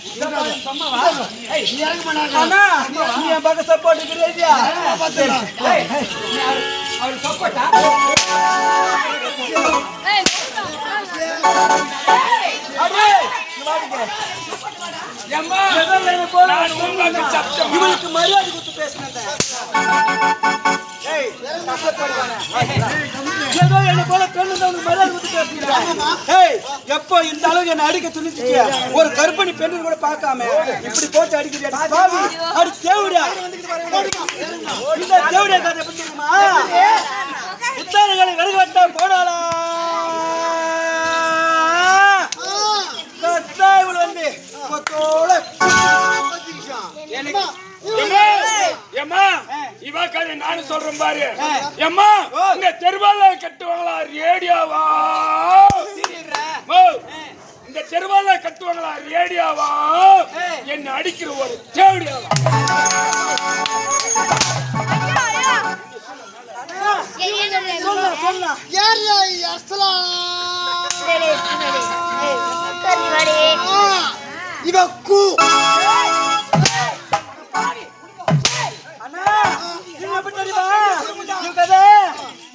நீ என் பக்கம் சப்போர்ட் இருக்கிறியா? அவர் சப்போர்ட்டா? இவனுக்கு மரியாதை கொடுத்து பேசினேன். ஏதோ என்ன போல பெண்ணு மரியாதை கொடுத்து பேசுகிறேன். எப்போ இந்த அளவுக்கு என்ன அடிக்க துணிச்சிட்டியா? ஒரு கர்ப்பிணி பெண்ணு கூட பார்க்காம இப்படி போட்டு அடிக்கிறீங்க. அடி தேவடியா இந்த தேவடியா கதை எப்படி தெரியுமா? புத்தாரிகளை வெறுகட்டா போடலாம் வந்து நானும் சொல்றேன் பாரு. எம்மா இந்த தெருவால கட்டுவாங்களா ரேடியோவா? இந்த தெருவால கட்டுவாங்களா ரேடியோவா? என்ன அடிக்கிற ஒரு தேவடியாவா?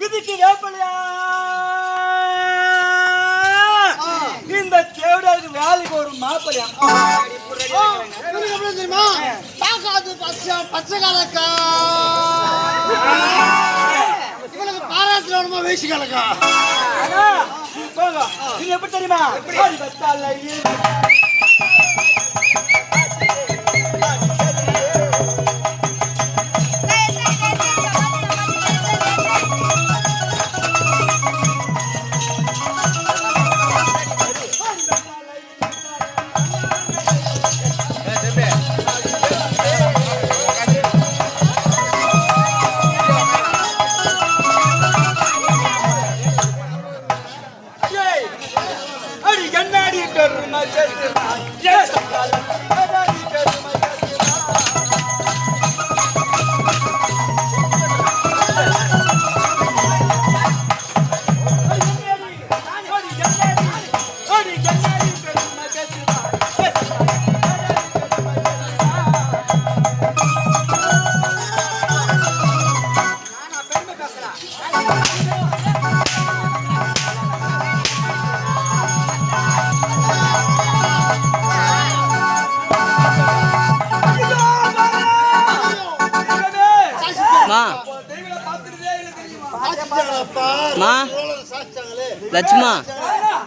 விதிக்கு வேப்பலையா? இந்த தேவடாவுக்கு வேலைக்கு ஒரு மாப்பிளையா? தெரியுமா? பச்சை காலக்கா இவனுக்கு பாராத்துல வருமா வேசி கலக்கா? நீங்க எப்படி தெரியுமா?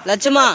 லட்சுமா